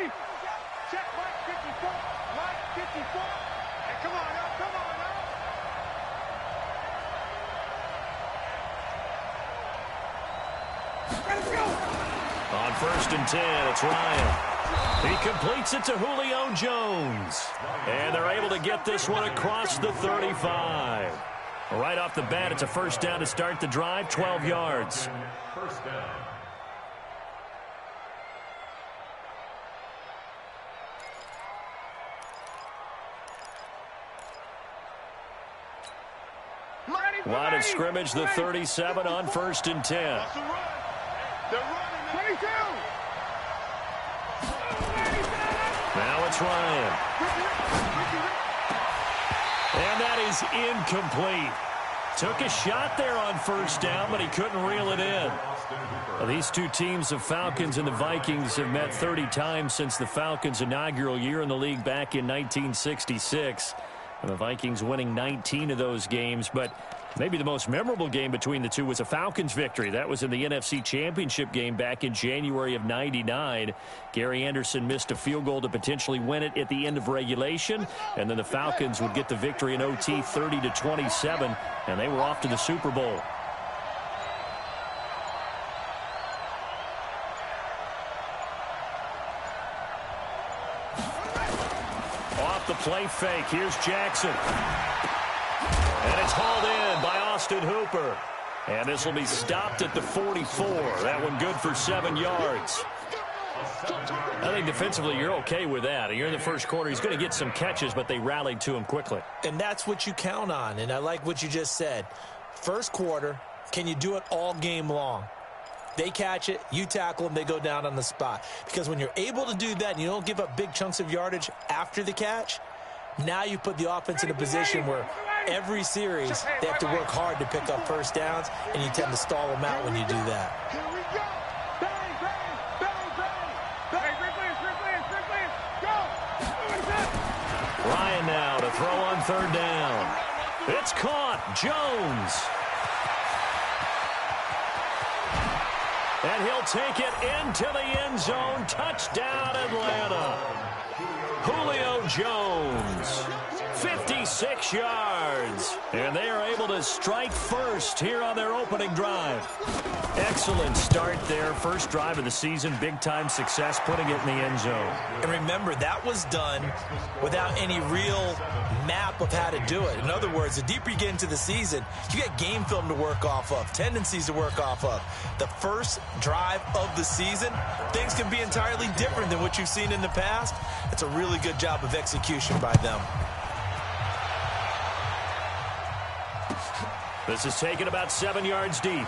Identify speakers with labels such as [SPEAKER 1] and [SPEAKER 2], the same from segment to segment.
[SPEAKER 1] ready? Check Mike 54. Mike 54. Hey, come on now. Come on now. Let's go.
[SPEAKER 2] On 1st and 10, it's Ryan. He completes it to Julio Jones. And they're able to get this one across the 35. Right off the bat, it's a first down to start the drive, 12 yards.
[SPEAKER 3] First down.
[SPEAKER 2] Line of scrimmage, the 37 on 1st and 10.
[SPEAKER 1] They're running. 22.
[SPEAKER 2] Now it's Ryan. And that is incomplete. Took a shot there on 1st down, but he couldn't reel it in. Well, these two teams, the Falcons and the Vikings, have met 30 times since the Falcons' inaugural year in the league back in 1966. And the Vikings winning 19 of those games, but maybe the most memorable game between the two was a Falcons victory. That was in the NFC Championship game back in January of '99. Gary Anderson missed a field goal to potentially win it at the end of regulation, and then the Falcons would get the victory in OT 30-27, and they were off to the Super Bowl. The play fake. Here's Jackson. And it's hauled in by Austin Hooper. And this will be stopped at the 44. That one good for 7 yards. I think defensively you're okay with that. You're in the first quarter. He's going to get some catches, but they rallied to him quickly.
[SPEAKER 4] And that's what you count on. And I like what you just said. First quarter, can you do it all game long? They catch it, you tackle them, they go down on the spot. Because when you're able to do that and you don't give up big chunks of yardage after the catch, now you put the offense in a position where every series they have to work hard to pick up first downs, and you tend to stall them out when you do that.
[SPEAKER 1] Here we go. Bang, bang, bang, bang. Go.
[SPEAKER 2] Ryan now to throw on 3rd down. It's caught. Jones. And he'll take it into the end zone. Touchdown, Atlanta. Julio Jones, 56 yards. And they are able to strike first here on their opening drive. Excellent start there. First drive of the season. Big-time success, putting it in the end zone.
[SPEAKER 4] And remember, that was done without any real map of how to do it. In other words, the deeper you get into the season, you get game film to work off of, tendencies to work off of. The first drive of the season, things can be entirely different than what you've seen in the past. It's a really good job of execution by them.
[SPEAKER 2] This is taken about 7 yards deep.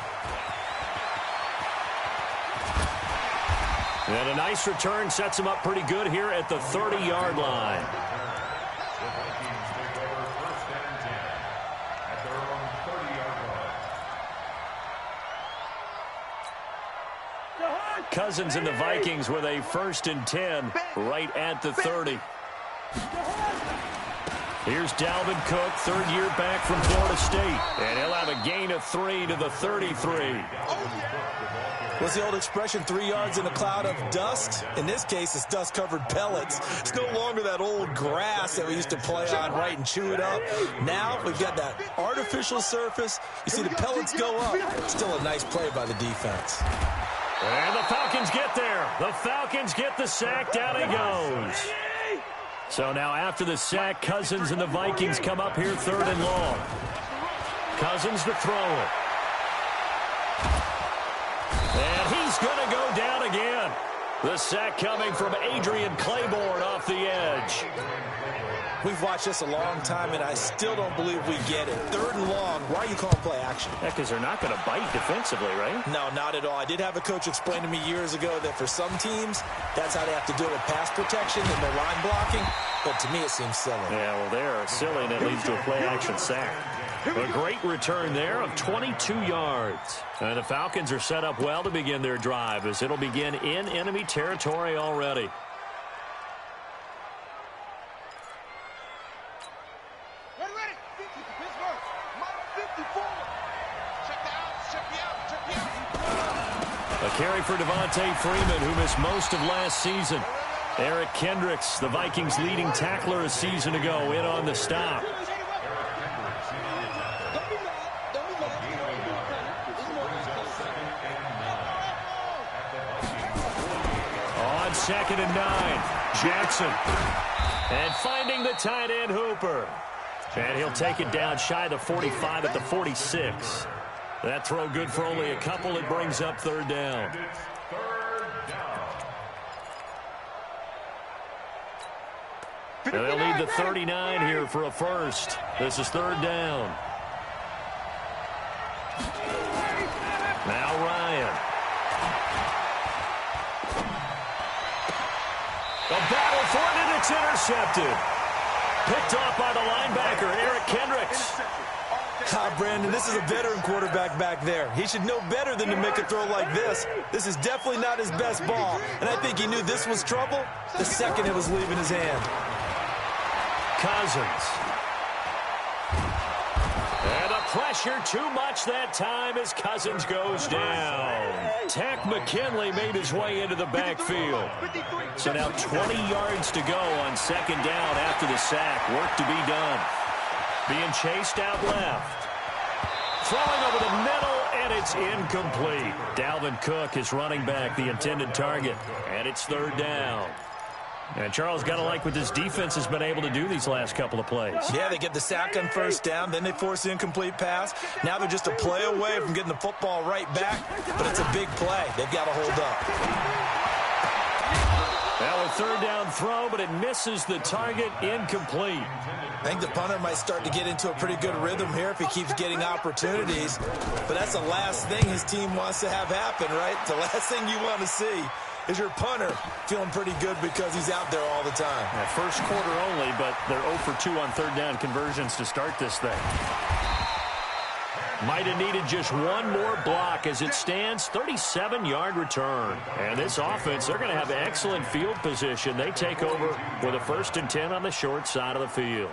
[SPEAKER 2] And a nice return sets him up pretty good here at the 30-yard line. Cousins and the Vikings with a 1st and 10 right at the 30. Here's Dalvin Cook, 3rd year back from Florida State. And he'll have a gain of 3 to the 33.
[SPEAKER 4] What's the old expression, 3 yards in a cloud of dust? In this case, it's dust-covered pellets. It's no longer that old grass that we used to play on, right, and chew it up. Now we've got that artificial surface. You see the pellets go up. Still a nice play by the defense.
[SPEAKER 2] And the Falcons get there. The Falcons get the sack. Down he goes. So now after the sack, Cousins and the Vikings come up here 3rd and long. Cousins to throw it. And he's going to go down again. The sack coming from Adrian Claiborne off the edge.
[SPEAKER 4] We've watched this a long time, and I still don't believe we get it. 3rd and long. Why are you calling play action?
[SPEAKER 2] Yeah, because they're not going to bite defensively, right?
[SPEAKER 4] No, not at all. I did have a coach explain to me years ago that for some teams, that's how they have to do it with pass protection and their line blocking. But to me, it seems silly.
[SPEAKER 2] Yeah, well, they're silly, and it leads to a play-action sack. A great return there of 22 yards. And the Falcons are set up well to begin their drive, as it'll begin in enemy territory already.
[SPEAKER 1] Ready. Pittsburgh. Mike 54. Check me out.
[SPEAKER 2] A carry for Devontae Freeman, who missed most of last season. Eric Kendricks, the Vikings' leading tackler a season ago, in on the stop. On 2nd and 9, Jackson. And finding the tight end, Hooper. And he'll take it down shy of the 45 at the 46. That throw good for only a couple. It brings up 3rd down. And they'll need the 39 here for a first. This is 3rd down. Now Ryan. The battle for it, and it's intercepted. Picked off by the linebacker, Eric Kendricks.
[SPEAKER 4] Brandon, this is a veteran quarterback back there. He should know better than to make a throw like this. This is definitely not his best ball, and I think he knew this was trouble the second it was leaving his hand.
[SPEAKER 2] Cousins. And the pressure too much that time as Cousins goes down. Tack McKinley made his way into the backfield. So now 20 yards to go on 2nd down after the sack. Work to be done. Being chased out left. Throwing over the middle, and it's incomplete. Dalvin Cook is running back, the intended target. And it's 3rd down. And Charles, got to like what this defense has been able to do these last couple of plays.
[SPEAKER 4] Yeah, they get the sack on 1st down, then they force the incomplete pass. Now they're just a play away from getting the football right back, but it's a big play. They've got to hold up.
[SPEAKER 2] Now a 3rd down throw, but it misses the target, incomplete.
[SPEAKER 4] I think the punter might start to get into a pretty good rhythm here if he keeps getting opportunities. But that's the last thing his team wants to have happen, right? The last thing you want to see is your punter feeling pretty good because he's out there all the time.
[SPEAKER 2] Yeah, first quarter only, but they're 0 for 2 on 3rd down conversions to start this thing. Might have needed just one more block as it stands, 37-yard return. And this offense, they're going to have excellent field position. They take over with a 1st and 10 on the short side of the field.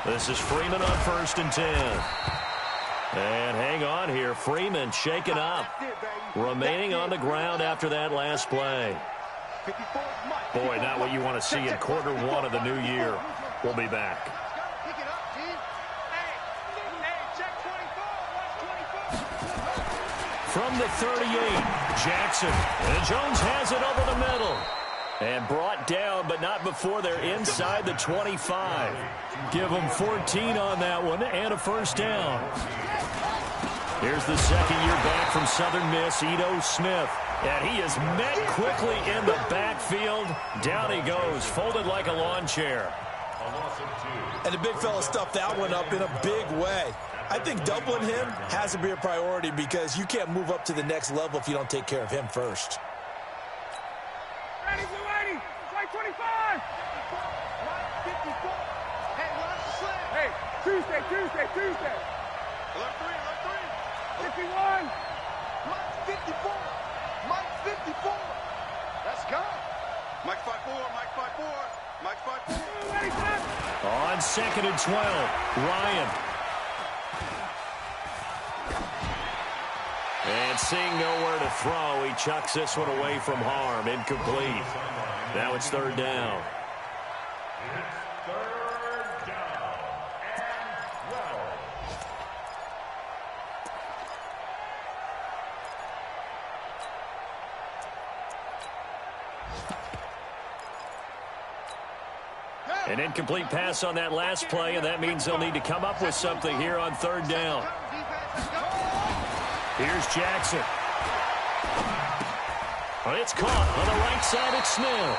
[SPEAKER 2] This is Freeman on 1st and 10. And hang on here. Freeman shaken up. Remaining on the ground after that last play. Boy, not what you want to see in quarter 1 of the new year. We'll be back. From the 38, Jackson. And Jones has it over the middle. And brought down, but not before they're inside the 25. Give them 14 on that one and a 1st down. Here's the 2nd year back from Southern Miss, Ito Smith. And he is met quickly in the backfield. Down he goes, folded like a lawn chair.
[SPEAKER 4] And the big fella stuffed that one up in a big way. I think doubling him has to be a priority because you can't move up to the next level if you don't take care of him first.
[SPEAKER 1] Ready, White 25. 54. Hey, watch the slam. Hey, Tuesday. Left 3. 51. Mike 54. Let's go. Mike 54.
[SPEAKER 2] On 2nd and 12, Ryan. And seeing nowhere to throw, he chucks this one away from harm. Incomplete. Now it's 3rd down. An incomplete pass on that last play, and that means they'll need to come up with something here on 3rd down. Here's Jackson. It's caught on the right side at Smith.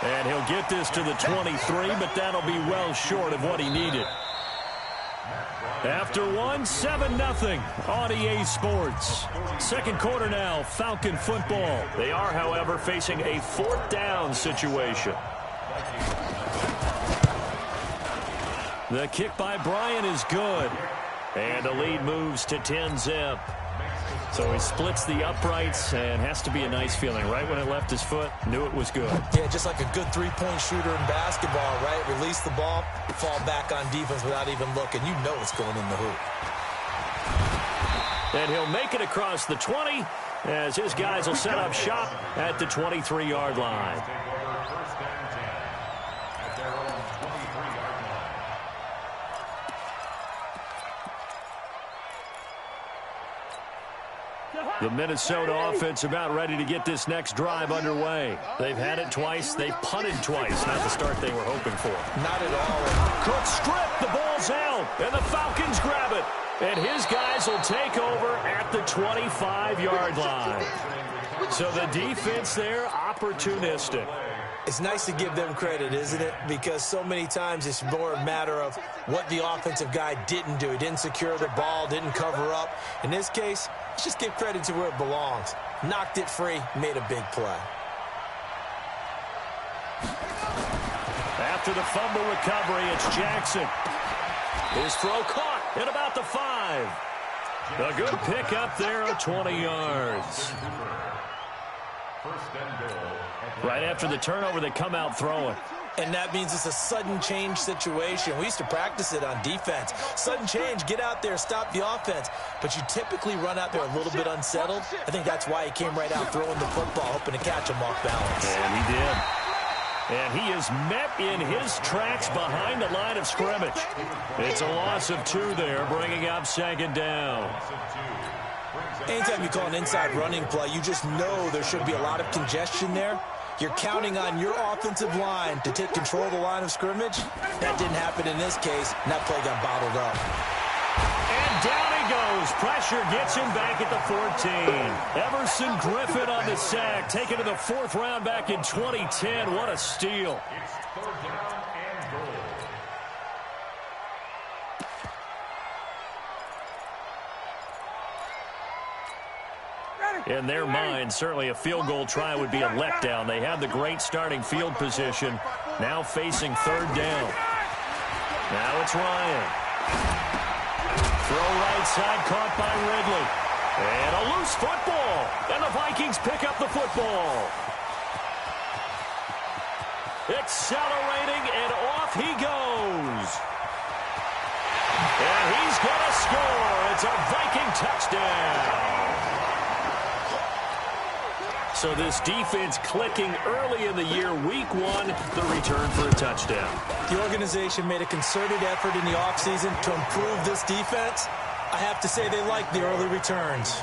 [SPEAKER 2] And he'll get this to the 23, but that'll be well short of what he needed. After 7-0 on EA Sports. 2nd quarter now, Falcon football. They are, however, facing a 4th down situation. The kick by Bryant is good. And the lead moves to 10-zip. So he splits the uprights and has to be a nice feeling. Right when it left his foot, knew it was good.
[SPEAKER 4] Yeah, just like a good three-point shooter in basketball, right? Release the ball, fall back on defense without even looking. You know it's going in the hoop.
[SPEAKER 2] And he'll make it across the 20 as his guys will set up shop at the 23-yard line. The Minnesota offense about ready to get this next drive underway. They've had it twice. They've punted twice. Not the start they were hoping for.
[SPEAKER 4] Not at all.
[SPEAKER 2] Cook strip. The ball's out. And the Falcons grab it. And his guys will take over at the 25-yard line. So the defense there, opportunistic.
[SPEAKER 4] It's nice to give them credit, isn't it? Because so many times it's more a matter of what the offensive guy didn't do. He didn't secure the ball, didn't cover up. In this case, let's just give credit to where it belongs. Knocked it free, made a big play.
[SPEAKER 2] After the fumble recovery, it's Jackson. His throw caught at about the 5. A good pick up there of 20 yards. Right after the turnover, they come out throwing.
[SPEAKER 4] And that means it's a sudden change situation. We used to practice it on defense. Sudden change, get out there, stop the offense. But you typically run out there a little bit unsettled. I think that's why he came right out throwing the football, hoping to catch him off balance.
[SPEAKER 2] And he did. And he is met in his tracks behind the line of scrimmage. It's a loss of 2 there, bringing up second down.
[SPEAKER 4] Anytime you call an inside running play, you just know there should be a lot of congestion there. You're counting on your offensive line to take control of the line of scrimmage. That didn't happen in this case, and that play got bottled up.
[SPEAKER 2] And down he goes. Pressure gets him back at the 14. Everson Griffin on the sack, taken to the 4th round back in 2010. What a steal.
[SPEAKER 1] It's 3rd down and goal.
[SPEAKER 2] In their mind, certainly a field goal try would be a letdown. They had the great starting field position, now facing 3rd down. Now it's Ryan. Throw right side, caught by Ridley. And a loose football. And the Vikings pick up the football. Accelerating, and off he goes. And he's going to score. It's a Viking touchdown. So this defense clicking early in the year, week 1, the return for a touchdown.
[SPEAKER 4] The organization made a concerted effort in the offseason to improve this defense. I have to say they like the early returns.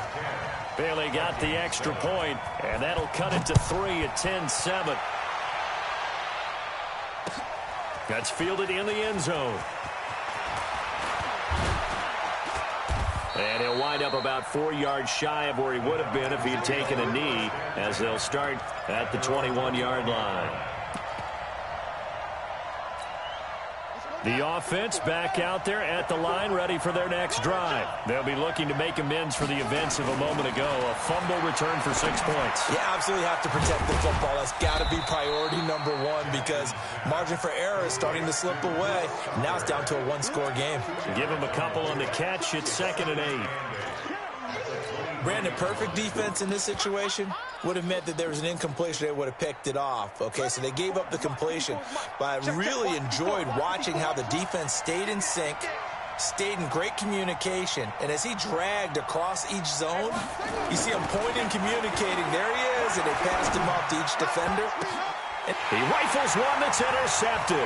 [SPEAKER 2] Bailey got the extra point, and that'll cut it to 3 at 10-7. That's fielded in the end zone. And he'll wind up about 4 yards shy of where he would have been if he had taken a knee, as they'll start at the 21-yard line. The offense back out there at the line, ready for their next drive. They'll be looking to make amends for the events of a moment ago. A fumble return for 6 points.
[SPEAKER 4] You absolutely have to protect the football. That's got to be priority number 1 because margin for error is starting to slip away. Now it's down to a 1-score game.
[SPEAKER 2] Give him a couple on the catch. It's 2nd and 8.
[SPEAKER 4] Brandon, perfect defense in this situation would have meant that there was an incompletion. They would have picked it off. Okay, so they gave up the completion. But I really enjoyed watching how the defense stayed in sync, stayed in great communication. And as he dragged across each zone, you see him pointing, communicating. There he is, and they passed him off to each defender.
[SPEAKER 2] And he rifles one that's intercepted.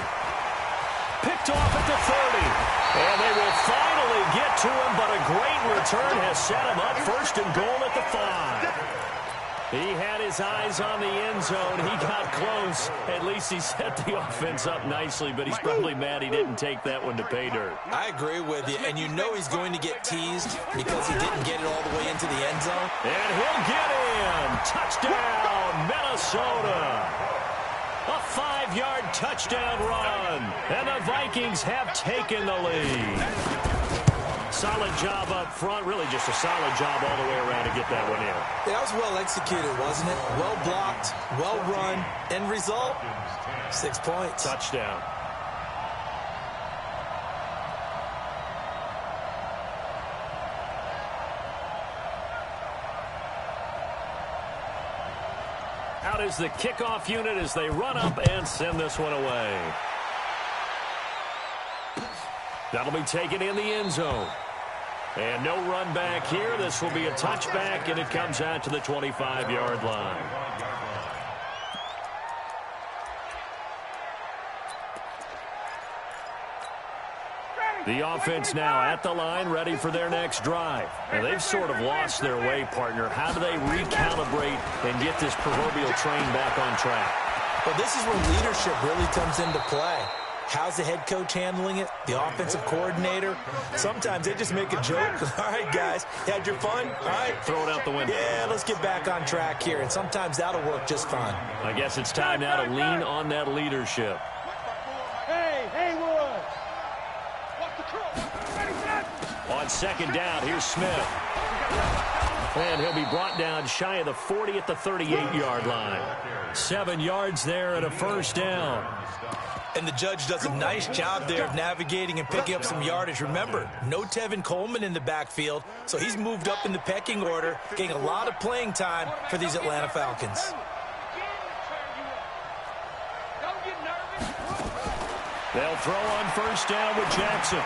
[SPEAKER 2] Picked off at the 30. And they will finally get to him, but a great return has set him up 1st and goal at the 5. He had his eyes on the end zone. He got close. At least he set the offense up nicely, but he's probably mad he didn't take that one to pay dirt.
[SPEAKER 4] I agree with you, and you know he's going to get teased because he didn't get it all the way into the end zone.
[SPEAKER 2] And he'll get in. Touchdown, Minnesota. A 5-yard touchdown run. And the Vikings have taken the lead. Solid job up front. Really just a solid job all the way around to get that one in.
[SPEAKER 4] That was well executed, wasn't it? Well blocked, well run. End result, 6 points.
[SPEAKER 2] Touchdown. is the kickoff unit as they run up and send this one away. That'll be taken in the end zone. And no run back here. This will be a touchback, and it comes out to the 25-yard line. The offense now at the line, ready for their next drive. And they've sort of lost their way, partner. How do they recalibrate and get this proverbial train back on track?
[SPEAKER 4] Well, this is where leadership really comes into play. How's the head coach handling it? The offensive coordinator? Sometimes they just make a joke. All right, guys, had your fun? All right.
[SPEAKER 2] Throw it out the window.
[SPEAKER 4] Yeah, let's get back on track here. And sometimes that'll work just fine.
[SPEAKER 2] I guess it's time now to lean on that leadership.
[SPEAKER 1] Hey, Haywood.
[SPEAKER 2] On second down, here's Smith. And he'll be brought down shy of the 40 at the 38-yard line. 7 yards there and a first down.
[SPEAKER 4] And the judge does a nice job there of navigating and picking up some yardage. Remember, no Tevin Coleman in the backfield, so he's moved up in the pecking order, getting a lot of playing time for these Atlanta Falcons.
[SPEAKER 2] They'll throw on first down with Jackson.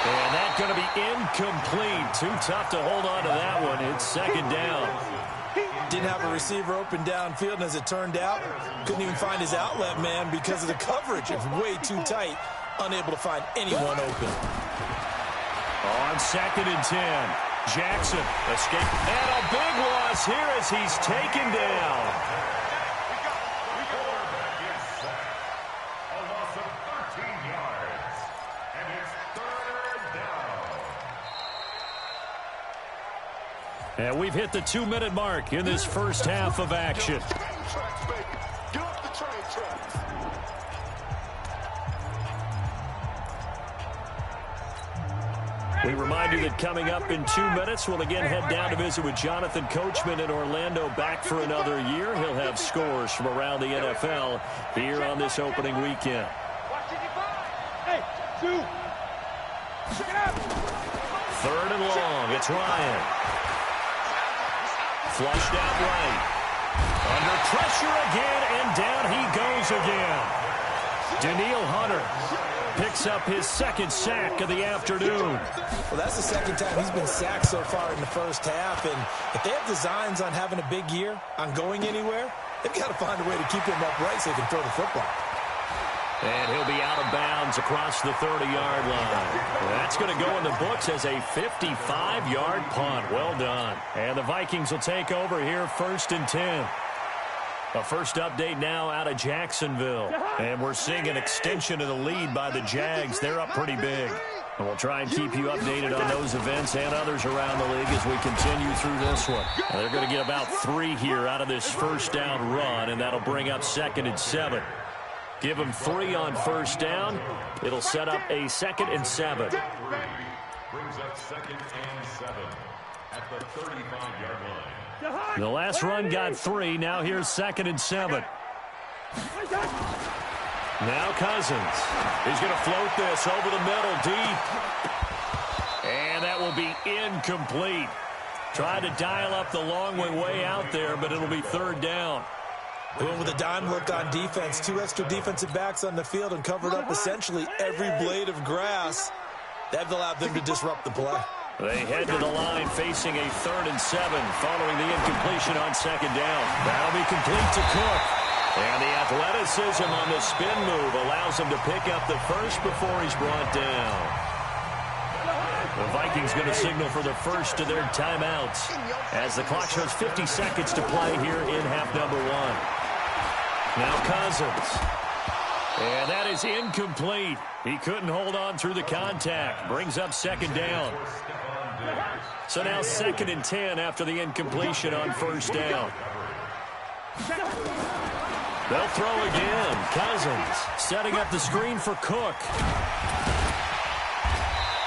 [SPEAKER 2] And that's going to be incomplete. Too tough to hold on to that one. It's second down.
[SPEAKER 4] Didn't have a receiver open downfield, and as it turned out, couldn't even find his outlet man because of the coverage. It was way too tight, unable to find anyone open.
[SPEAKER 2] On second and 10, Jackson escaped. And a big loss here as he's taken down. And we've hit the 2-minute mark in this first half of action. We remind you that coming up in 2 minutes, we'll again head down to visit with Jonathan Coachman in Orlando, back for another year. He'll have scores from around the NFL here on this opening weekend. Third and long, it's Ryan. Flushed out right. Under pressure again, and down he goes again. Danielle Hunter picks up his second sack of the afternoon.
[SPEAKER 4] Well, that's the second time he's been sacked so far in the first half, and if they have designs on having a big year, on going anywhere, they've got to find a way to keep him upright so they can throw the football.
[SPEAKER 2] And he'll be out of bounds across the 30-yard line. That's going to go in the books as a 55-yard punt. Well done. And the Vikings will take over here, 1st and 10. A first update now out of Jacksonville. And we're seeing an extension of the lead by the Jags. They're up pretty big. And we'll try and keep you updated on those events and others around the league as we continue through this one. And they're going to get about 3 here out of this first down run, and that'll bring up 2nd and 7. Give them 3 on first down. It'll set up a 2nd and 7.
[SPEAKER 3] Brings up 2nd and 7 at the 35-yard line.
[SPEAKER 2] The last run got 3. Now here's 2nd and 7. Now Cousins. He's going to float this over the middle deep. And that will be incomplete. Tried to dial up the long way out there, but it'll be 3rd down.
[SPEAKER 4] They went with a dime look on defense. 2 extra defensive backs on the field and covered up essentially every blade of grass. That allowed them to disrupt the play.
[SPEAKER 2] They head to the line facing a 3rd and 7 following the incompletion on 2nd down. That'll be complete to Cook. And the athleticism on the spin move allows him to pick up the first before he's brought down. The Vikings going to signal for the first of their timeouts as the clock shows 50 seconds to play here in half number 1. Now Cousins. And that is incomplete. He couldn't hold on through the contact. Brings up 2nd down. So now 2nd and 10 after the incompletion on first down. They'll throw again. Cousins setting up the screen for Cook.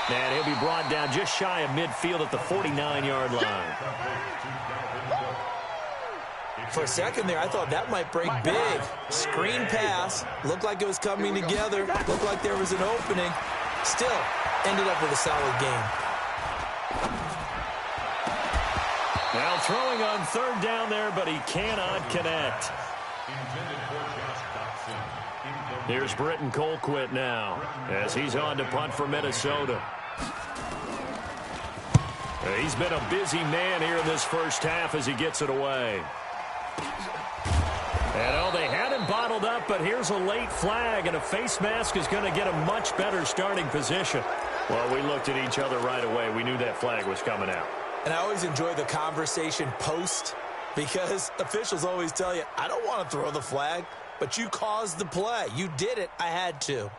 [SPEAKER 2] And he'll be brought down just shy of midfield at the 49-yard line.
[SPEAKER 4] For a second there, I thought that might break big. Screen pass. Looked like it was coming together. Looked like there was an opening. Still, ended up with a solid game.
[SPEAKER 2] They'll throwing on third down there, but he cannot connect. Here's Britton Colquitt now as he's on to punt for Minnesota. He's been a busy man here in this first half as he gets it away. And they had him bottled up, but here's a late flag, and a face mask is going to get a much better starting position. Well, we looked at each other right away. We knew that flag was coming out.
[SPEAKER 4] And I always enjoy the conversation post because officials always tell you, I don't want to throw the flag, but you caused the play. You did it. I had to.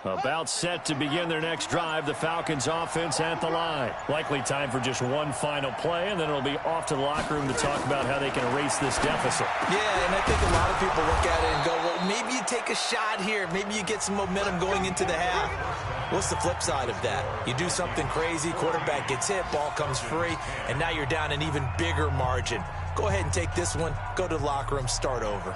[SPEAKER 2] About set to begin their next drive, the Falcons offense at the line. Likely time for just one final play, and then it'll be off to the locker room to talk about how they can erase this deficit.
[SPEAKER 4] Yeah, and I think a lot of people look at it and go, well, maybe you take a shot here. Maybe you get some momentum going into the half. What's the flip side of that? You do something crazy, quarterback gets hit, ball comes free, and now you're down an even bigger margin. Go ahead and take this one, go to the locker room, start over.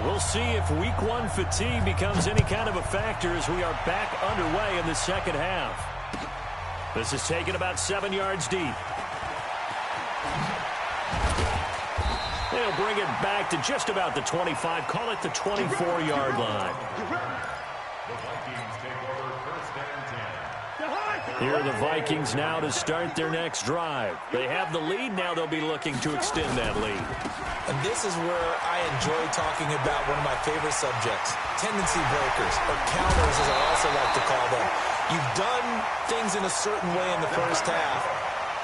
[SPEAKER 2] We'll see if week one fatigue becomes any kind of a factor as we are back underway in the second half. This is taken about 7 yards deep. They'll bring it back to just about the 25, call it the 24-yard line. Here are the Vikings now to start their next drive. They have the lead. Now they'll be looking to extend that lead.
[SPEAKER 4] And this is where I enjoy talking about one of my favorite subjects, tendency breakers, or counters as I also like to call them. You've done things in a certain way in the first half,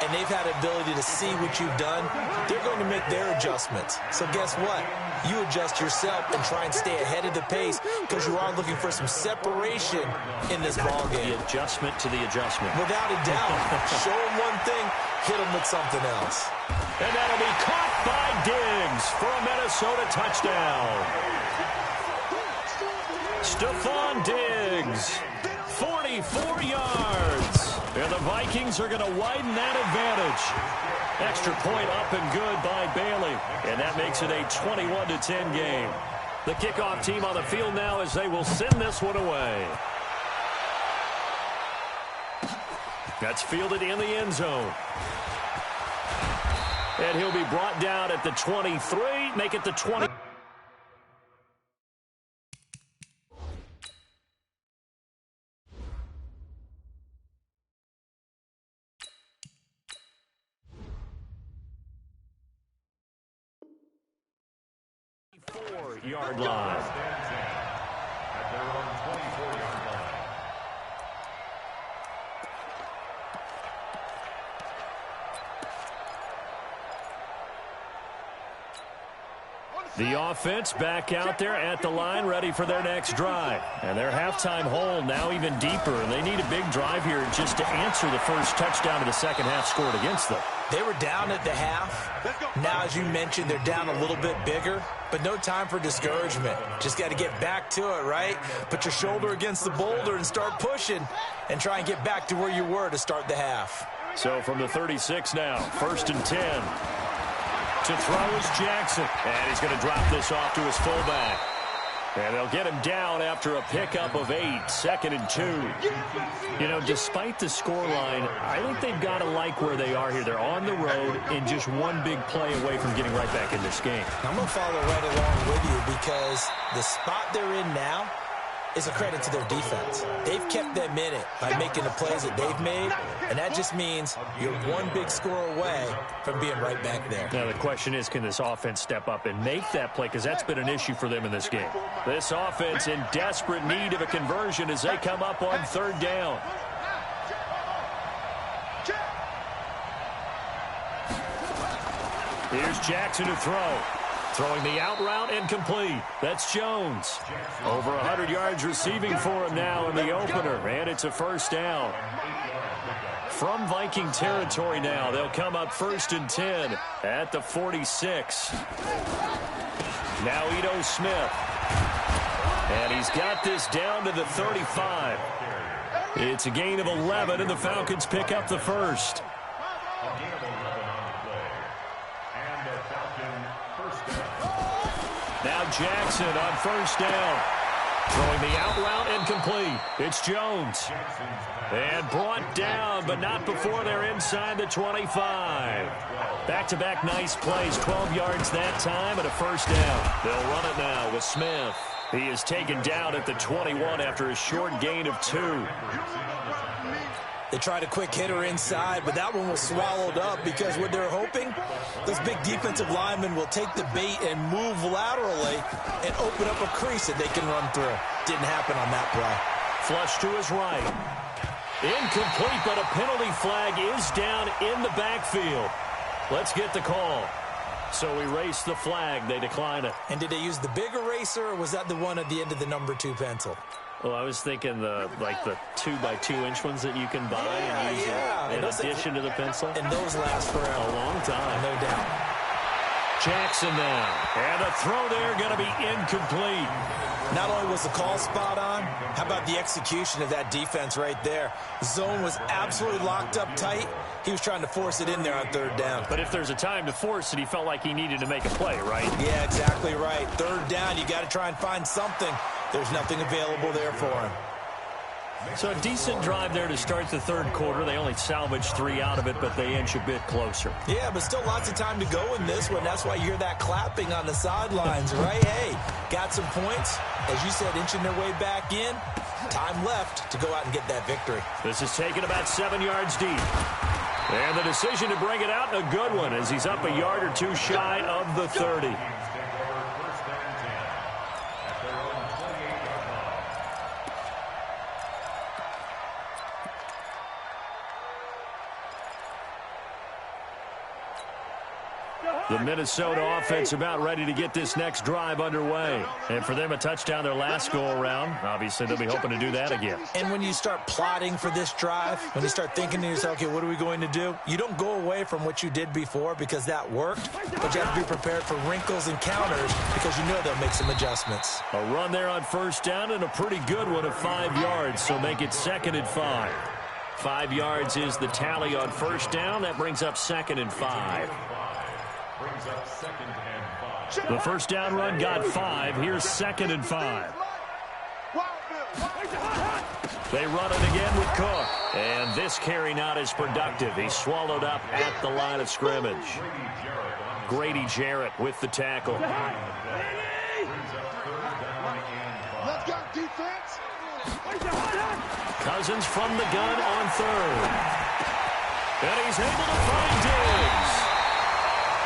[SPEAKER 4] and they've had the ability to see what you've done. They're going to make their adjustments. So guess what? You adjust yourself and try and stay ahead of the pace because you are looking for some separation in this ballgame.
[SPEAKER 2] The adjustment to the adjustment.
[SPEAKER 4] Without a doubt. Show them one thing, hit them with something else.
[SPEAKER 2] And that'll be caught by Diggs for a Minnesota touchdown. Stephon Diggs, 44 yards. And the Vikings are going to widen that advantage. Extra point up and good by Bailey. And that makes it a 21-10 game. The kickoff team on the field now as they will send this one away. That's fielded in the end zone. And he'll be brought down at the 23, make it the 20. Yard line.
[SPEAKER 3] At their own 24-yard line.
[SPEAKER 2] The offense back out there at the line, ready for their next drive. And their halftime hole now even deeper, and they need a big drive here just to answer the first touchdown of the second half scored against them.
[SPEAKER 4] They were down at the half. Now, as you mentioned, they're down a little bit bigger, but no time for discouragement. Just got to get back to it, right? Put your shoulder against the boulder and start pushing and try and get back to where you were to start the half.
[SPEAKER 2] So from the 36 now, 1st and 10. To throw is Jackson. And he's going to drop this off to his fullback. And they'll get him down after a pickup of 8, 2nd and 2. You know, despite the scoreline, I think they've got to like where they are here. They're on the road and just one big play away from getting right back in this game.
[SPEAKER 4] I'm going to follow right along with you because the spot they're in now is a credit to their defense. They've kept them in it by making the plays that they've made, and that just means you're one big score away from being right back there.
[SPEAKER 2] Now the question is, can this offense step up and make that play? Because that's been an issue for them in this game. This offense in desperate need of a conversion as they come up on 3rd down. Here's Jackson to throw. Throwing the out route incomplete. That's Jones. Over 100 yards receiving for him now in the opener. And it's a 1st down. From Viking territory now, they'll come up 1st and 10 at the 46. Now Ito Smith. And he's got this down to the 35. It's a gain of 11, and the Falcons pick up the 1st. Now Jackson on first down. Throwing the out route incomplete. It's Jones. And brought down, but not before they're inside the 25. Back-to-back nice plays. 12 yards that time and a first down. They'll run it now with Smith. He is taken down at the 21 after a short gain of 2.
[SPEAKER 4] They tried a quick hitter inside, but that one was swallowed up because what they're hoping, those big defensive linemen will take the bait and move laterally and open up a crease that they can run through. Didn't happen on that play.
[SPEAKER 2] Flush to his right. Incomplete, but a penalty flag is down in the backfield. Let's get the call. So erase the flag. They decline it.
[SPEAKER 4] And did they use the big eraser, or was that the one at the end of the number 2 pencil?
[SPEAKER 2] Well, I was thinking the 2x2-inch ones that you can buy and use in addition to the pencil.
[SPEAKER 4] And those last forever.
[SPEAKER 2] A long time.
[SPEAKER 4] No doubt.
[SPEAKER 2] Jackson now. And a throw there going to be incomplete.
[SPEAKER 4] Not only was the call spot on, how about the execution of that defense right there? The zone was absolutely locked up tight. He was trying to force it in there on third down.
[SPEAKER 2] But if there's a time to force it, he felt like he needed to make a play, right?
[SPEAKER 4] Yeah, exactly right. Third down, you got to try and find something. There's nothing available there for him.
[SPEAKER 2] So a decent drive there to start the third quarter. They only salvaged 3 out of it, but they inch a bit closer.
[SPEAKER 4] Yeah, but still lots of time to go in this one. That's why you hear that clapping on the sidelines, right? Hey, got some points. As you said, inching their way back in. Time left to go out and get that victory.
[SPEAKER 2] This is taken about 7 yards deep. And the decision to bring it out, a good one, as he's up a yard or 2 shy of the 30. The Minnesota offense about ready to get this next drive underway. And for them, a touchdown their last go-around. Obviously, they'll be hoping to do that again.
[SPEAKER 4] And when you start plotting for this drive, when you start thinking to yourself, okay, what are we going to do? You don't go away from what you did before because that worked, but you have to be prepared for wrinkles and counters because you know they'll make some adjustments.
[SPEAKER 2] A run there on first down and a pretty good one of 5 yards, so make it 2nd and 5. 5 yards is the tally on first down. That brings up 2nd and 5. The first down run got 5. Here's 2nd and 5. They run it again with Cook. And this carry not as productive. He's swallowed up at the line of scrimmage. Grady Jarrett with the tackle.
[SPEAKER 1] Let's go, defense.
[SPEAKER 2] Cousins from the gun on third. And he's able to find Diggs.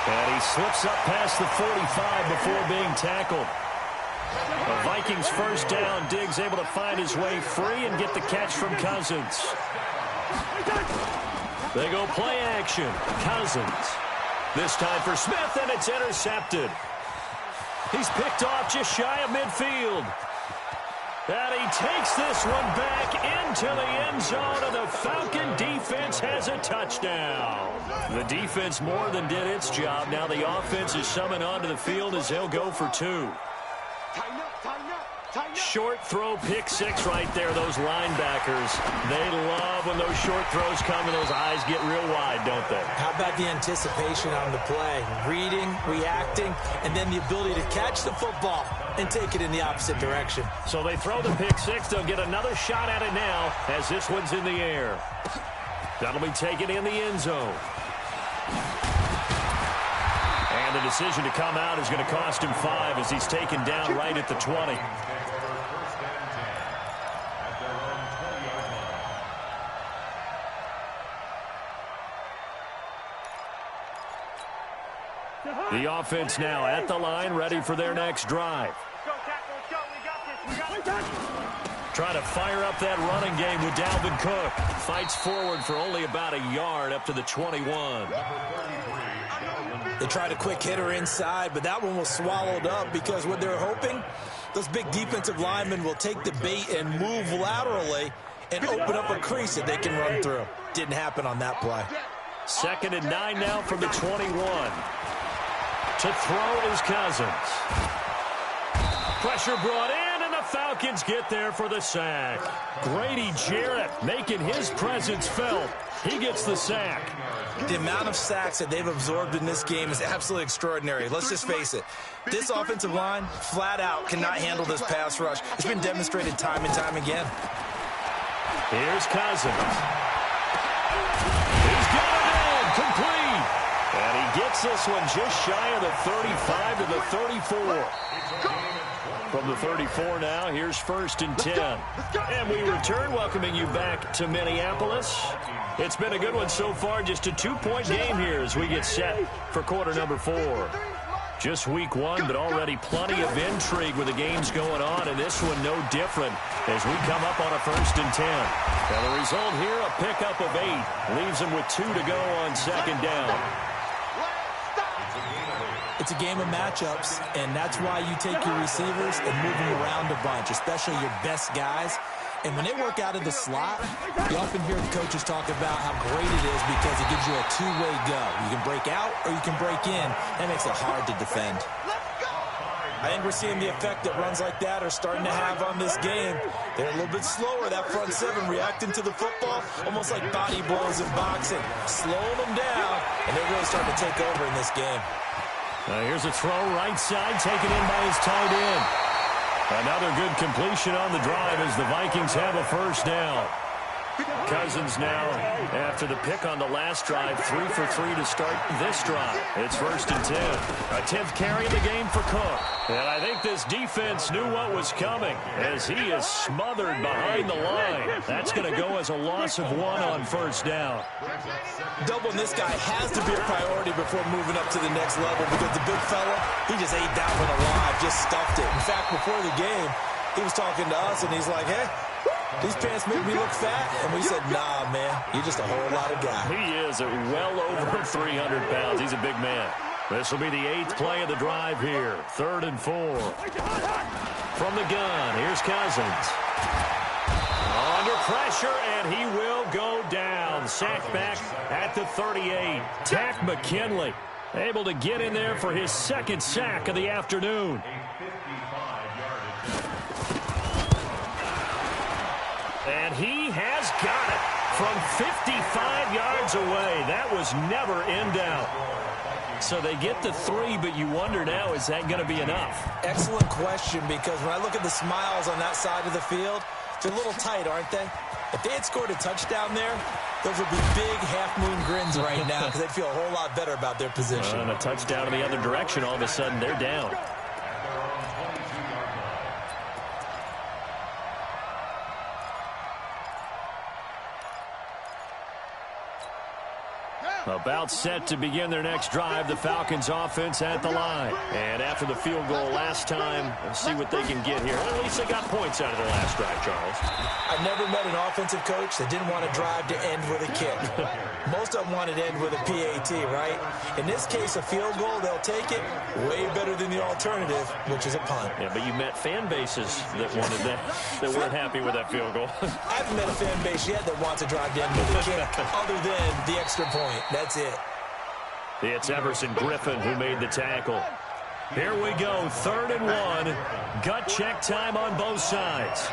[SPEAKER 2] And he slips up past the 45 before being tackled. The Vikings first down. Diggs able to find his way free and get the catch from Cousins. They go play action. Cousins. This time for Smith, and it's intercepted. He's picked off just shy of midfield. And he takes this one back into the end zone, and the Falcon defense has a touchdown. The defense more than did its job. Now the offense is summoned onto the field as they'll go for 2. Short throw, pick 6 right there. Those linebackers, they love when those short throws come and those eyes get real wide, don't they?
[SPEAKER 4] How about the anticipation on the play? Reading, reacting, and then the ability to catch the football and take it in the opposite direction.
[SPEAKER 2] So they throw the pick 6. They'll get another shot at it now as this one's in the air. That'll be taken in the end zone. And the decision to come out is going to cost him 5 as he's taken down right at the 20. The offense now at the line, ready for their next drive. Trying to fire up that running game with Dalvin Cook. Fights forward for only about a yard up to the 21.
[SPEAKER 4] They tried a quick hitter inside, but that one was swallowed up because what they're hoping, those big defensive linemen will take the bait and move laterally and open up a crease that they can run through. Didn't happen on that play.
[SPEAKER 2] 2nd and 9 now from the 21. To throw is Cousins. Pressure brought in, and the Falcons get there for the sack. Grady Jarrett making his presence felt. He gets the sack.
[SPEAKER 4] The amount of sacks that they've absorbed in this game is absolutely extraordinary. Let's just face it. This offensive line, flat out, cannot handle this pass rush. It's been demonstrated time and time again.
[SPEAKER 2] Here's Cousins. He's got it in, complete. And he gets this one just shy of the 35 to the 34. From the 34 now, here's 1st and 10. And we return, welcoming you back to Minneapolis. It's been a good one so far, just a 2-point game here as we get set for quarter number 4. Just week 1, but already plenty of intrigue with the games going on, and this one no different as we come up on a 1st and 10. Now the result here, a pickup of 8. Leaves them with 2 to go on 2nd down.
[SPEAKER 4] It's a game of matchups, and that's why you take your receivers and move them around a bunch, especially your best guys. And when they work out of the slot, you often hear the coaches talk about how great it is because it gives you a two-way go. You can break out or you can break in. That makes it hard to defend. I think we're seeing the effect that runs like that are starting to have on this game. They're a little bit slower, that front 7, reacting to the football, almost like body blows in boxing, slowing them down, and they're really starting to take over in this game.
[SPEAKER 2] Here's a throw right side, taken in by his tight end. Another good completion on the drive as the Vikings have a 1st down. Cousins now, after the pick on the last drive, 3 for 3 to start this drive. It's 1st and 10. A 10th carry in the game for Cook. And I think this defense knew what was coming as he is smothered behind the line. That's going to go as a loss of 1 on 1st down.
[SPEAKER 4] Doubling this guy has to be a priority before moving up to the next level because the big fella, he just ate that one alive, just stuffed it. In fact, before the game, he was talking to us, and he's like, hey, these pants make me look fat. And we said, nah, man, you're just a whole lot of guy.
[SPEAKER 2] He is at well over 300 pounds. He's a big man. This will be the 8th play of the drive here. 3rd and 4. From the gun, here's Cousins. Under pressure, and he will go down. Sacked back at the 38. Tack McKinley able to get in there for his 2nd sack of the afternoon. And he has got it from 55 yards away. That was never in doubt. So they get the 3, but you wonder now, is that going to be enough?
[SPEAKER 4] Excellent question, because when I look at the smiles on that side of the field, they're a little tight, aren't they? If they had scored a touchdown there, those would be big half-moon grins right now because they'd feel a whole lot better about their position.
[SPEAKER 2] And a touchdown in the other direction, all of a sudden they're down. About set to begin their next drive, the Falcons offense at the line. And after the field goal last time, let's see what they can get here. At least they got points out of the last drive, Charles.
[SPEAKER 4] I've never met an offensive coach that didn't want to drive to end with a kick. Most of them wanted to end with a PAT, right? In this case, a field goal, they'll take it. Way better than the alternative, which is a punt.
[SPEAKER 2] Yeah, but you met fan bases that wanted that, that weren't happy with that field goal.
[SPEAKER 4] I haven't met a fan base yet that wants to drive to end with a kick, other than the extra point. That's it.
[SPEAKER 2] It's Everson Griffin who made the tackle. Here we go, 3rd and 1. Gut check time on both sides.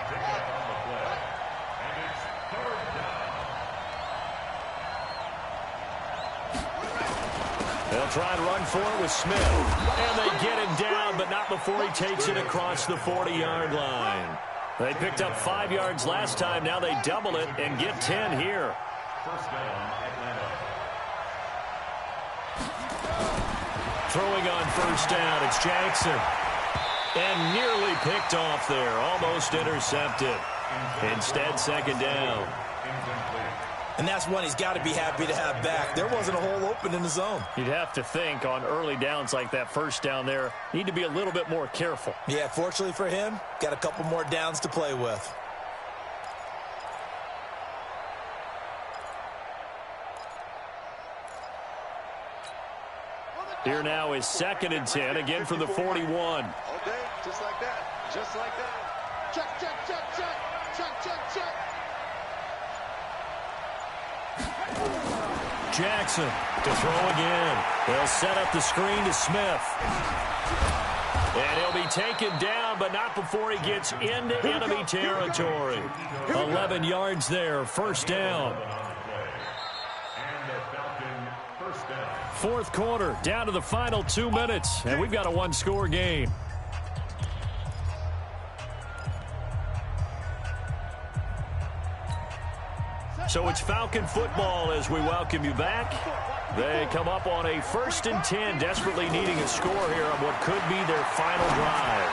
[SPEAKER 2] They'll try and run for it with Smith. And they get him down, but not before he takes it across the 40-yard line. They picked up 5 yards last time. Now they double it and get 10 here.
[SPEAKER 3] 1st down, Atlanta.
[SPEAKER 2] Throwing on 1st down, it's Jackson. And nearly picked off there, almost intercepted. Instead, 2nd down.
[SPEAKER 4] And that's one he's got to be happy to have back. There wasn't a hole open in the zone.
[SPEAKER 2] You'd have to think on early downs like that 1st down there, need to be a little bit more careful.
[SPEAKER 4] Yeah, fortunately for him, got a couple more downs to play with.
[SPEAKER 2] Here now is 2nd and 10, again from the 41.
[SPEAKER 1] Okay, just like that. Just like that. Check, check, check, check. Check, check, check.
[SPEAKER 2] Jackson to throw again. They'll set up the screen to Smith. And he'll be taken down, but not before he gets into enemy territory. 11 yards there, 1st down.
[SPEAKER 3] And the Falcon first down.
[SPEAKER 2] Fourth quarter, down to the final 2 minutes, and we've got a one-score game. So it's Falcon football as we welcome you back. They come up on a 1st and 10, desperately needing a score here on what could be their final drive.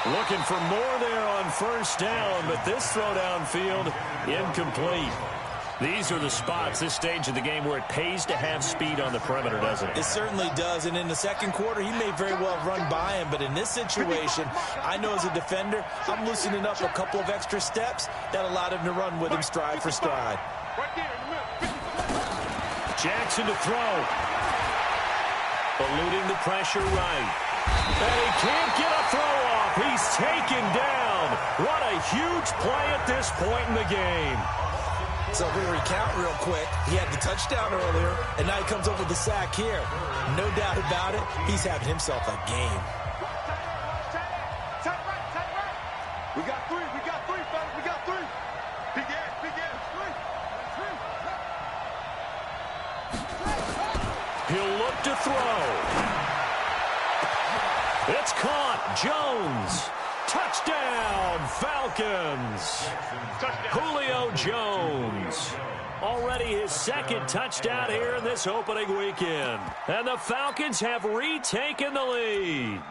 [SPEAKER 2] Looking for more there on first down, but this throw downfield incomplete. These are the spots, this stage of the game, where it pays to have speed on the perimeter, doesn't it?
[SPEAKER 4] It certainly does, and in the second quarter, he may very well run by him, but in this situation, I know as a defender, I'm loosening up a couple of extra steps that allowed him to run with him stride for stride.
[SPEAKER 2] Jackson to throw. Eluding the pressure right. And he can't get a throw off. He's taken down. What a huge play at this point in the game.
[SPEAKER 4] So if we recount real quick, he had the touchdown earlier, and now he comes up with the sack here. No doubt about it, he's having himself a game.
[SPEAKER 1] We got three, fellas, we got three. Big ass, three.
[SPEAKER 2] He'll look to throw. It's caught. Jones. Touchdown, Falcons. Julio Jones. Already his second touchdown here in this opening weekend. And the Falcons have retaken the lead.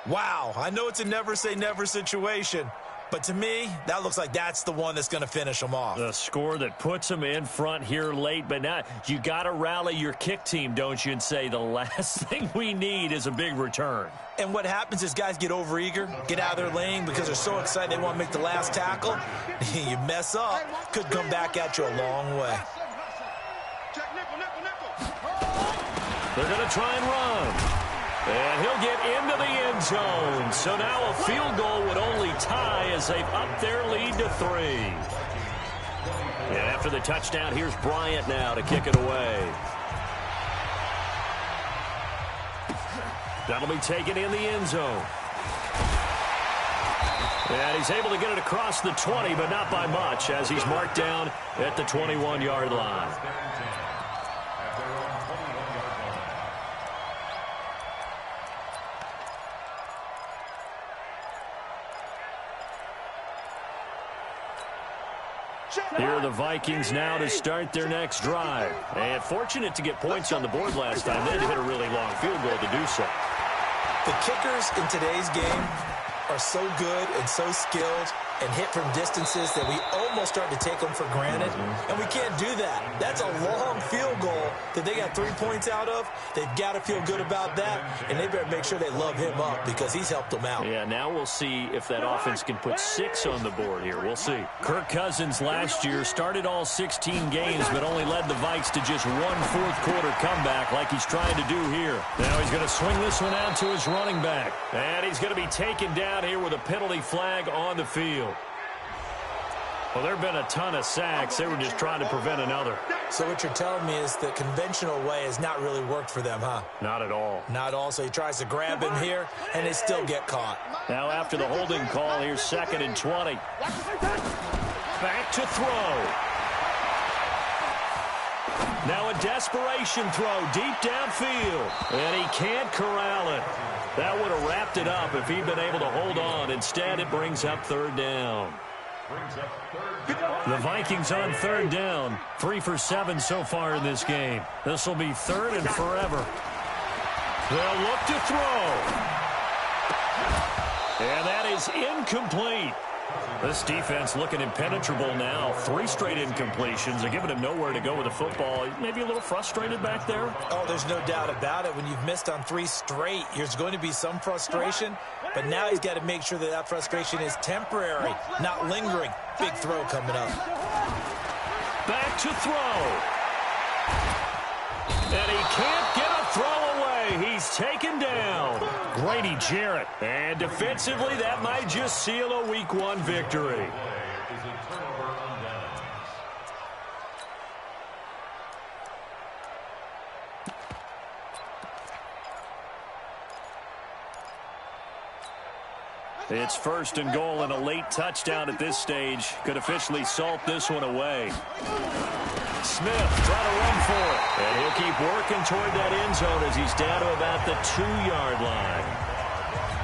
[SPEAKER 4] Wow, I know it's a never-say-never situation, but to me, that looks like that's the one that's going to finish them off.
[SPEAKER 2] The score that puts them in front here late, but now you got to rally your kick team, don't you, and say the last thing we need is a big return.
[SPEAKER 4] And what happens is guys get overeager, get out of their lane because they're so excited they want to make the last tackle. You mess up, could come back at you a long way.
[SPEAKER 2] They're going to try and run. And he'll get into the end zone. So now a field goal would only tie as they've upped their lead to 3. And after the touchdown, here's Bryant now to kick it away. That'll be taken in the end zone. And he's able to get it across the 20, but not by much, as he's marked down at the 21-yard line. Here are the Vikings now to start their next drive. And fortunate to get points on the board last time. They had to hit a really long field goal to do so.
[SPEAKER 4] The kickers in today's game are so good and so skilled and hit from distances that we almost start to take them for granted. And we can't do that. That's a long field goal that they got 3 points out of. They've got to feel good about that, and they better make sure they love him up because he's helped them out.
[SPEAKER 2] Yeah, now we'll see if that offense can put 6 on the board here. We'll see. Kirk Cousins last year started all 16 games, but only led the Vikes to just one fourth-quarter comeback like he's trying to do here. Now he's going to swing this one out to his running back. And he's going to be taken down here with a penalty flag on the field. Well, there have been a ton of sacks. They were just trying to prevent another.
[SPEAKER 4] So what you're telling me is the conventional way has not really worked for them, huh?
[SPEAKER 2] Not at all.
[SPEAKER 4] Not all. So he tries to grab him here, and they still get caught.
[SPEAKER 2] Now after the holding call, here's 2nd and 20. Back to throw. Now a desperation throw deep downfield. And he can't corral it. That would have wrapped it up if he'd been able to hold on. Instead, it brings up 3rd down. The Vikings on 3rd down. 3 for 7 so far in this game. This will be 3rd and forever. They'll look to throw. And that is incomplete. This defense looking impenetrable now. 3 straight incompletions. They're giving him nowhere to go with the football. Maybe a little frustrated back there.
[SPEAKER 4] Oh, there's no doubt about it. When you've missed on 3 straight, there's going to be some frustration. But now he's got to make sure that that frustration is temporary, not lingering. Big throw coming up.
[SPEAKER 2] Back to throw. And he can't get a throw away. He's taken down. Grady Jarrett. And defensively, that might just seal a Week 1 victory. It's 1st and goal, and a late touchdown at this stage could officially salt this one away. Smith trying to run for it. And he'll keep working toward that end zone as he's down to about the 2-yard line.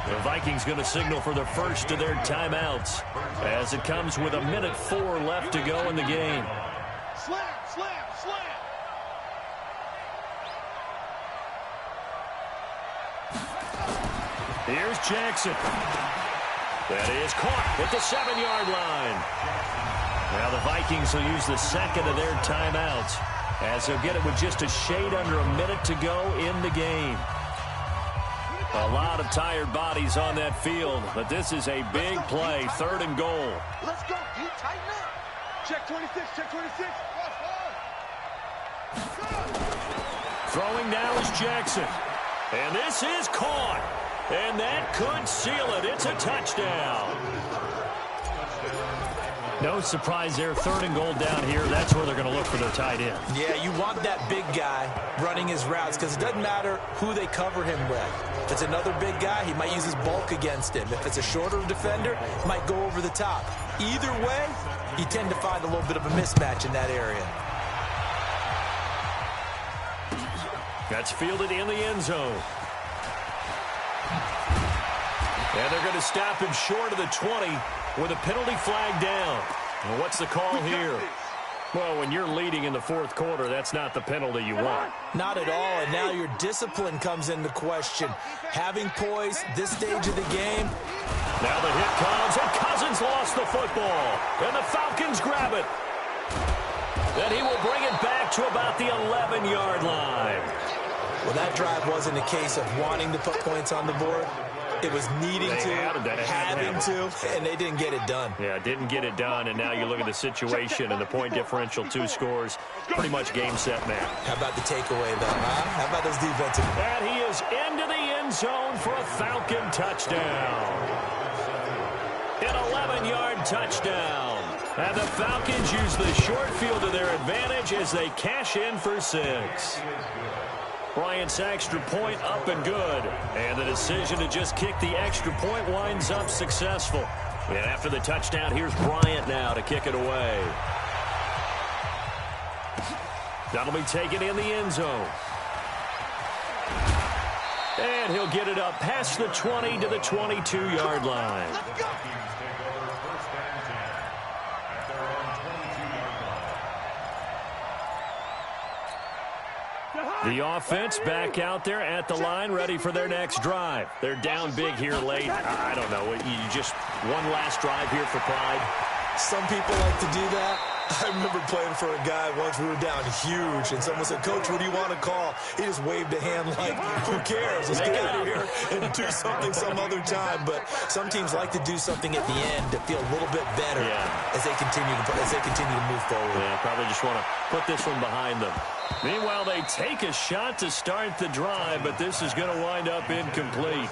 [SPEAKER 2] The Vikings going to signal for the first of their timeouts as it comes with 1:04 left to go in the game.
[SPEAKER 1] Slam, slam, slam.
[SPEAKER 2] Here's Jackson. That is caught at the 7-yard line. Now the Vikings will use the second of their timeouts as they'll get it with just a shade under a minute to go in the game. A lot of tired bodies on that field, but this is a big play, 3rd and goal.
[SPEAKER 1] Let's go, D. Tighten up. Check 26, check 26.
[SPEAKER 2] Throwing now is Jackson. And this is caught. And that could seal it. It's a touchdown. No surprise there. 3rd and goal down here. That's where they're going to look for their tight end.
[SPEAKER 4] Yeah, you want that big guy running his routes because it doesn't matter who they cover him with. If it's another big guy, he might use his bulk against him. If it's a shorter defender, he might go over the top. Either way, you tend to find a little bit of a mismatch in that area.
[SPEAKER 2] That's fielded in the end zone. And they're going to stop him short of the 20 with a penalty flag down. Well, what's the call here? Well, when you're leading in the 4th quarter, that's not the penalty you want.
[SPEAKER 4] Not at all, and now your discipline comes into question. Having poise this stage of the game.
[SPEAKER 2] Now the hit comes, and Cousins lost the football. And the Falcons grab it. Then he will bring it back to about the 11-yard line.
[SPEAKER 4] Well, that drive wasn't a case of wanting to put points on the board. It was needing having to, and they didn't get it done.
[SPEAKER 2] Yeah, didn't get it done, and now you look at the situation and the point differential, 2 scores, pretty much game, set, match.
[SPEAKER 4] How about the takeaway, though, huh? How about those defensive?
[SPEAKER 2] And he is into the end zone for a Falcon touchdown. An 11-yard touchdown. And the Falcons use the short field to their advantage as they cash in for 6. Bryant's extra point up and good. And the decision to just kick the extra point winds up successful. And after the touchdown, here's Bryant now to kick it away. That'll be taken in the end zone. And he'll get it up past the 20 to the 22-yard line. The offense back out there at the line, ready for their next drive. They're down big here late. I don't know. You just one last drive here for pride.
[SPEAKER 4] Some people like to do that. I remember playing for a guy once. We were down huge, and someone said, "Coach, what do you want to call?" He just waved a hand like, "Who cares? Let's get out of here and do something some other time." But some teams like to do something at the end to feel a little bit better as they continue to move forward.
[SPEAKER 2] Yeah, probably just want to put this one behind them. Meanwhile, they take a shot to start the drive, but this is going to wind up incomplete.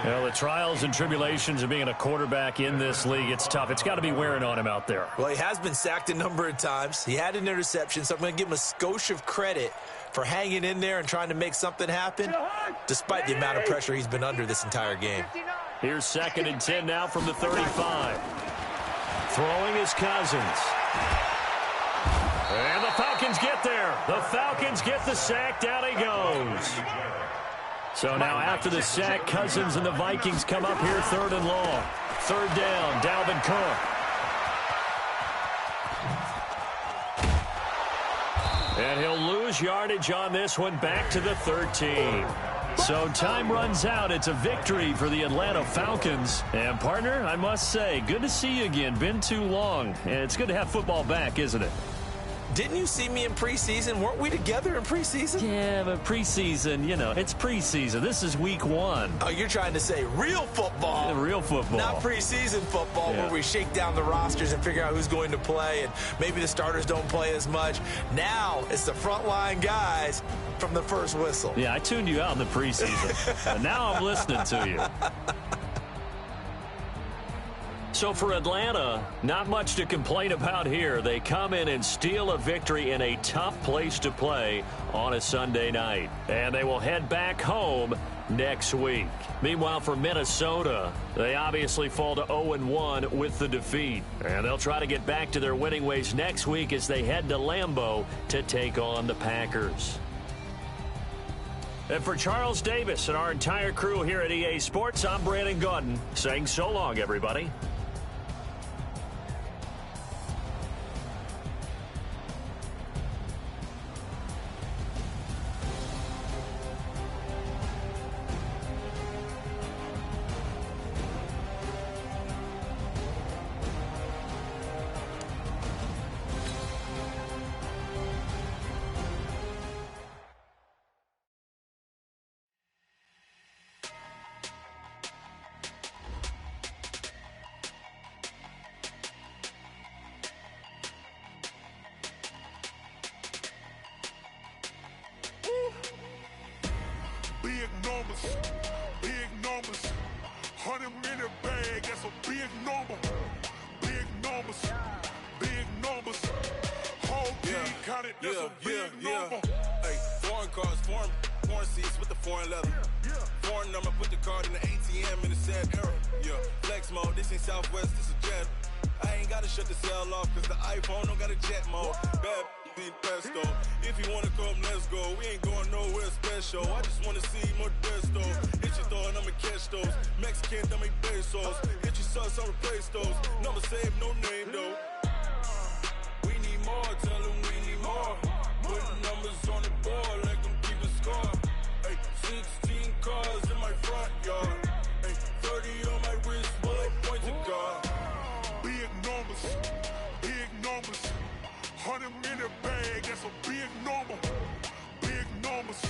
[SPEAKER 2] Well, the trials and tribulations of being a quarterback in this league, it's tough. It's got to be wearing on him out there.
[SPEAKER 4] Well, he has been sacked a number of times. He had an interception, so I'm going to give him a skosh of credit for hanging in there and trying to make something happen, despite the amount of pressure he's been under this entire game.
[SPEAKER 2] Here's 2nd and 10 now from the 35. Throwing is Cousins. And the Falcons get there. The Falcons get the sack. Down he goes. So now after the sack, Cousins and the Vikings come up here 3rd and long. 3rd down, Dalvin Cook. And he'll lose yardage on this one, back to the 13. So time runs out. It's a victory for the Atlanta Falcons. And, partner, I must say, good to see you again. Been too long. And it's good to have football back, isn't it?
[SPEAKER 4] Didn't you see me in preseason? Weren't we together in preseason?
[SPEAKER 2] Yeah, but preseason, it's preseason. This is week 1.
[SPEAKER 4] Oh, you're trying to say real football.
[SPEAKER 2] Real football.
[SPEAKER 4] Not preseason football where we shake down the rosters and figure out who's going to play, and maybe the starters don't play as much. Now it's the frontline guys from the first whistle.
[SPEAKER 2] Yeah, I tuned you out in the preseason. And now I'm listening to you. So for Atlanta, not much to complain about here. They come in and steal a victory in a tough place to play on a Sunday night. And they will head back home next week. Meanwhile, for Minnesota, they obviously fall to 0-1 with the defeat. And they'll try to get back to their winning ways next week as they head to Lambeau to take on the Packers. And for Charles Davis and our entire crew here at EA Sports, I'm Brandon Gaudin saying so long, everybody.
[SPEAKER 5] Big numbers, 100 in the bag, that's a big number. Big numbers, whole team counted, that's a big number.
[SPEAKER 6] Hey, foreign cars, foreign seats with the foreign leather. Foreign number, put the card in the ATM in the sad era. Yeah, flex mode, this ain't Southwest, this is Jet. I ain't gotta shut the cell off, cause the iPhone don't got a jet mode. Bad beat pesto. If you wanna come, let's go. We ain't going nowhere special. I just wanna see more Modesto. Hit your thought, I'ma catch those. Mexican, dummy pesos. Hit your sauce, I'll replace those. Number save, no name though. We need more, tell them we need more. Put numbers on the board, like them keeping score. Hey, 16 cars in my front yard. Hey, 30 on my wrist, while I point to God.
[SPEAKER 5] Big numbers, 100 in the bag, that's a big number. Big numbers,